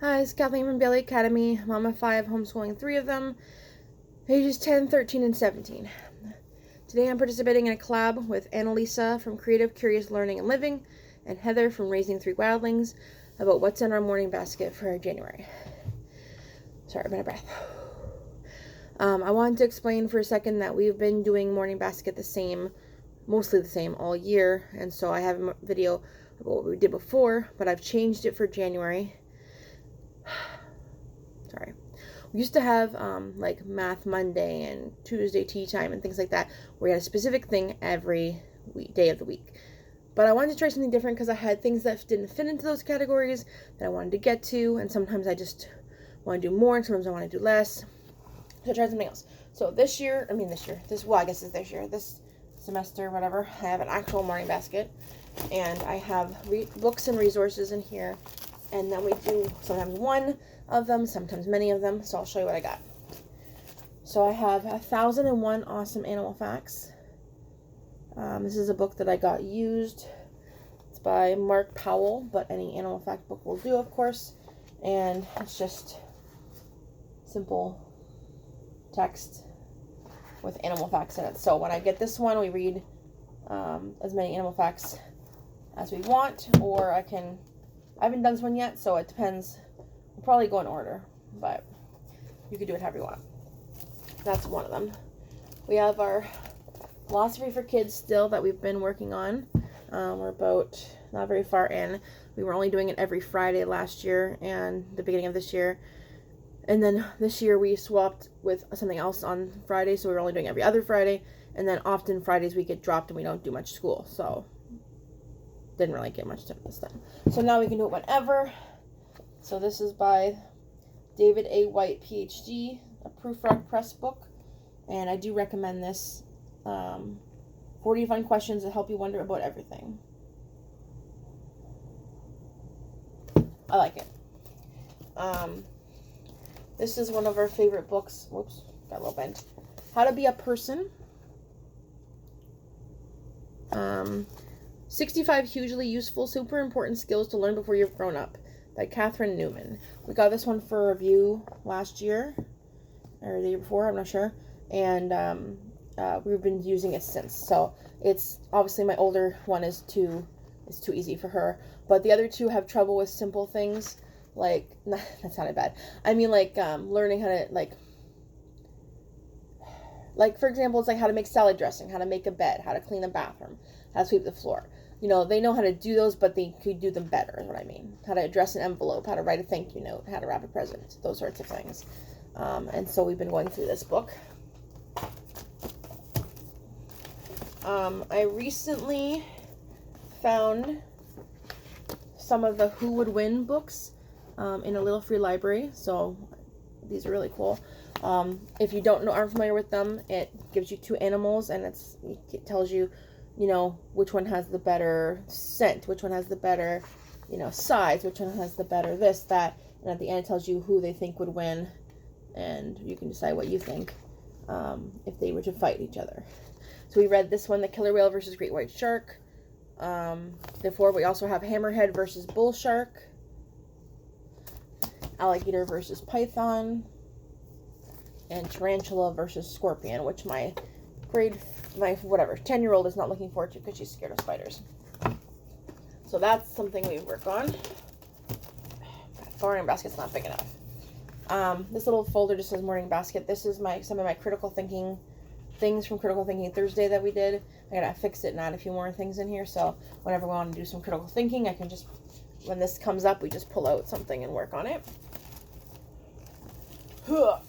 Hi, it's Kathleen from Bailey Academy. Mama of 5, homeschooling 3 of them, ages 10, 13, and 17. Today I'm participating in a collab with Annalisa from Creative Curious Learning and Living and Heather from Raising 3 Wildlings about what's in our morning basket for January. Sorry, I'm out of breath. I wanted to explain for a second that we've been doing morning basket mostly the same all year, and so I have a video about what we did before, but I've changed it for January. Sorry. We used to have like Math Monday and Tuesday tea time and things like that, where we had a specific thing every day of the week. But I wanted to try something different because I had things that didn't fit into those categories that I wanted to get to, and sometimes I just want to do more, and sometimes I want to do less. So I tried something else. So this semester, whatever, I have an actual morning basket, and I have books and resources in here, and then we do sometimes one of them, sometimes many of them, so I'll show you what I got. So I have 1001 Awesome Animal Facts. This is a book that I got used. It's by Mark Powell, but any animal fact book will do, of course, and it's just simple text with animal facts in it. So when I get this one, we read as many animal facts as we want, or I haven't done this one yet, so it depends. We'll probably go in order, but you can do it however you want. That's one of them. We have our philosophy for kids still that we've been working on. We're about not very far in. We were only doing it every Friday last year and the beginning of this year. And then this year we swapped with something else on Friday, so we were only doing every other Friday. And then often Fridays we get dropped and we don't do much school, so didn't really get much done this time. So now we can do it whenever. So this is by David A. White, PhD, a Proofread Press book. And I do recommend this. 40 fun questions that help you wonder about everything. I like it. This is one of our favorite books. Whoops, got a little bent. How to Be a Person. 65 hugely useful, super important skills to learn before you've grown up, by Catherine Newman. We got this one for review last year, or the year before, I'm not sure, and we've been using it since. So it's obviously my older one is too easy for her, but the other two have trouble with simple things like that sounded bad. I mean, like learning how to like for example, it's like how to make salad dressing, how to make a bed, how to clean a bathroom, how to sweep the floor. You know, they know how to do those, but they could do them better, is what I mean. How to address an envelope, how to write a thank you note, how to wrap a present, those sorts of things. And so we've been going through this book. I recently found some of the Who Would Win books in a little free library, so these are really cool. If you aren't familiar with them, it gives you two animals, and it tells you, you know, which one has the better scent, which one has the better, you know, size, which one has the better this, that, and at the end it tells you who they think would win, and you can decide what you think if they were to fight each other. So we read this one, The Killer Whale versus Great White Shark. Before we also have Hammerhead versus Bull Shark, Alligator versus Python, and Tarantula versus Scorpion, which my 10-year-old is not looking forward to because she's scared of spiders. So that's something we work on. Morning basket's not big enough. This little folder just says morning basket. This is some of my critical thinking things from Critical Thinking Thursday that we did. I gotta fix it and add a few more things in here, so whenever we want to do some critical thinking, I can just, when this comes up, we just pull out something and work on it.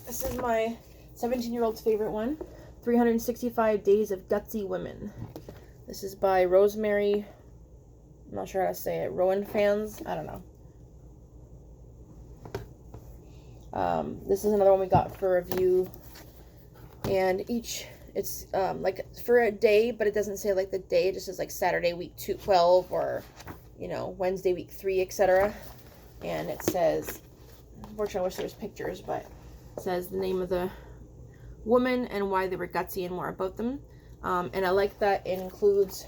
This is my 17-year-old's favorite one, 365 Days of Gutsy Women. This is by Rosemary, I'm not sure how to say it, Rowan Fans, I don't know. This is another one we got for review, and it's like for a day, but it doesn't say like the day, it just says like Saturday week 12 or, you know, Wednesday week 3, etc. And it says, unfortunately I wish there was pictures, but it says the name of the woman and why they were gutsy and more about them. And I like that it includes,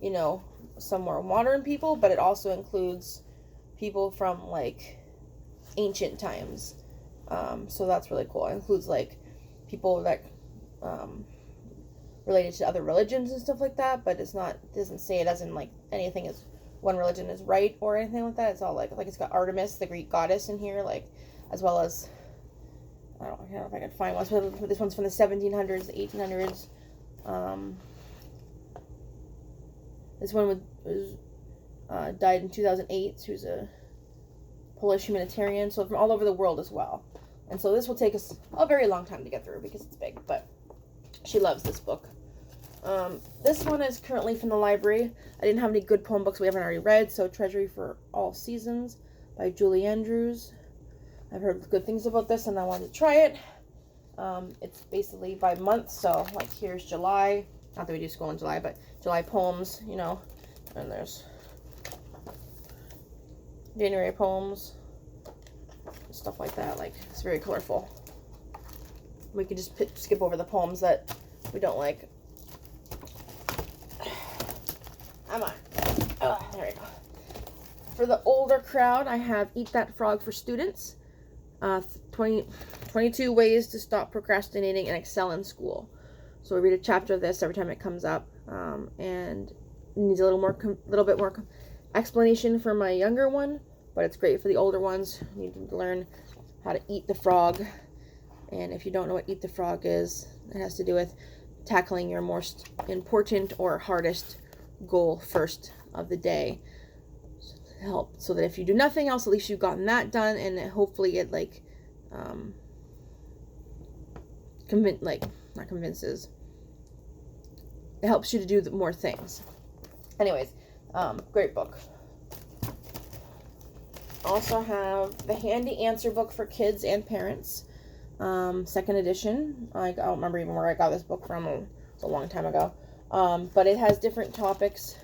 you know, some more modern people, but it also includes people from like ancient times. So that's really cool. It includes like people that related to other religions and stuff like that, but it doesn't say it as in like anything is one religion is right or anything like that. It's all like it's got Artemis, the Greek goddess, in here, like, as well as I don't know if I can find one. So this one's from the 1700s, the 1800s. This one was died in 2008. She was a Polish humanitarian, so from all over the world as well. And so this will take us a very long time to get through because it's big, but she loves this book. This one is currently from the library. I didn't have any good poem books we haven't already read, so Treasury for All Seasons by Julie Andrews. I've heard good things about this and I wanted to try it. It's basically by month, so like here's July. Not that we do school in July, but July poems, you know, and there's January poems, stuff like that. Like, it's very colorful. We can just skip over the poems that we don't like. Come on. Oh, there we go. For the older crowd, I have Eat That Frog for Students. 22 ways to stop procrastinating and excel in school. So we read a chapter of this every time it comes up, and it needs a little bit more explanation for my younger one, but it's great for the older ones. You need to learn how to eat the frog, and if you don't know what eat the frog is, it has to do with tackling your most important or hardest goal first of the day. Help so that if you do nothing else, at least you've gotten that done, and hopefully it like it helps you to do more things. Anyways, great book. Also have the Handy Answer Book for Kids and Parents, 2nd edition. I don't remember even where I got this book from. It's a long time ago. But it has different topics: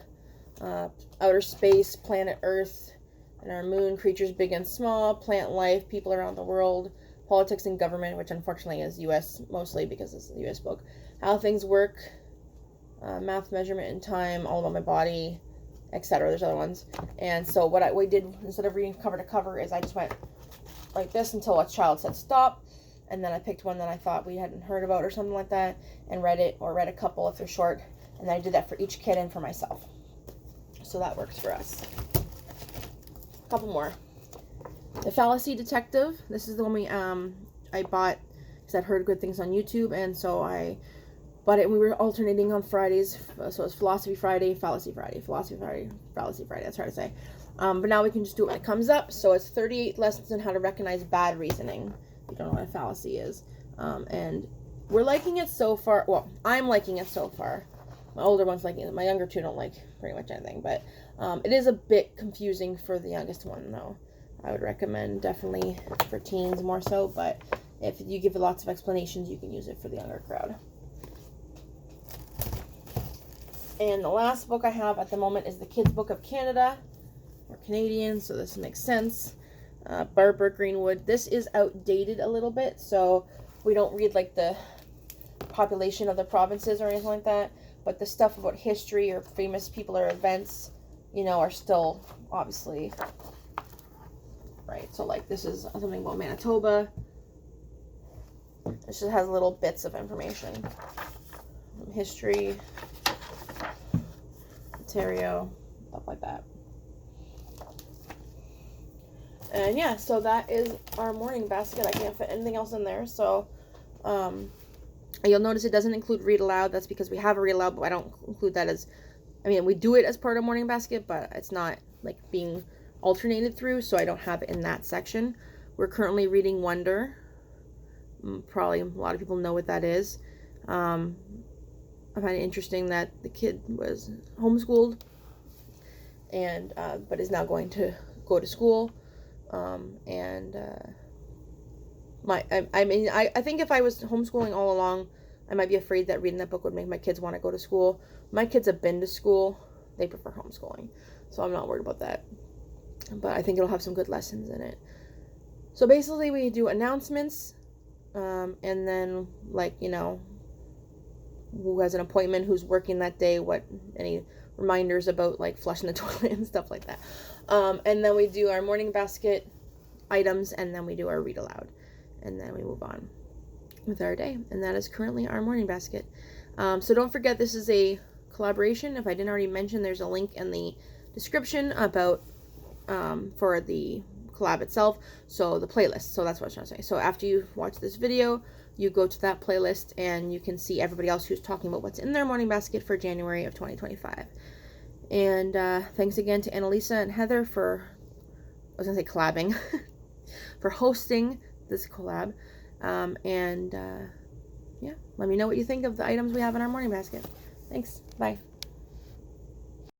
outer space, planet Earth, and our moon, creatures big and small, plant life, people around the world, politics and government, which unfortunately is U.S. mostly because it's a U.S. book, how things work, math, measurement, and time, all about my body, etc. There's other ones. And so what we did, instead of reading cover to cover, is I just went like this until a child said stop, and then I picked one that I thought we hadn't heard about or something like that, and read it, or read a couple if they're short, and then I did that for each kid and for myself. So that works for us. A couple more. The Fallacy Detective. This is the one I bought because I'd heard good things on YouTube, and so I bought it, and we were alternating on Fridays. So it's Philosophy Friday, Fallacy Friday, Philosophy Friday, Fallacy Friday. That's hard to say. But now we can just do it when it comes up. So it's 38 lessons on how to recognize bad reasoning. If you don't know what a fallacy is. And we're liking it so far. Well, I'm liking it so far. My older one's liking it. My younger two don't like pretty much anything. But it is a bit confusing for the youngest one, though. I would recommend definitely for teens more so. But if you give it lots of explanations, you can use it for the younger crowd. And the last book I have at the moment is the Kids Book of Canada. We're Canadian, so this makes sense. Barbara Greenwood. This is outdated a little bit, so we don't read like the population of the provinces or anything like that, but the stuff about history or famous people or events, you know, are still obviously right. So like this is something about Manitoba. This just has little bits of information. History, Ontario, stuff like that. And yeah, so that is our morning basket. I can't fit anything else in there. So you'll notice it doesn't include read aloud. That's because we have a read aloud, but I don't include that as, I mean, we do it as part of morning basket, but it's not like being alternated through, so I don't have it in that section. We're currently reading Wonder. Probably a lot of people know what that is. I find it interesting that the kid was homeschooled and but is now going to go to school. I think if I was homeschooling all along, I might be afraid that reading that book would make my kids want to go to school. My kids have been to school. They prefer homeschooling, so I'm not worried about that. But I think it'll have some good lessons in it. So basically we do announcements, and then, like, you know, who has an appointment, who's working that day, any reminders about like flushing the toilet and stuff like that. And then we do our morning basket items, and then we do our read aloud, and then we move on with our day. And that is currently our morning basket. So don't forget, this is a collaboration. If I didn't already mention, there's a link in the description about for the collab itself, so the playlist. So that's what I was trying to say. So after you watch this video, you go to that playlist and you can see everybody else who's talking about what's in their morning basket for January of 2025. And thanks again to Annalisa and Heather for, I was gonna say collabing, for hosting this collab. Yeah, let me know what you think of the items we have in our morning basket. Thanks. Bye.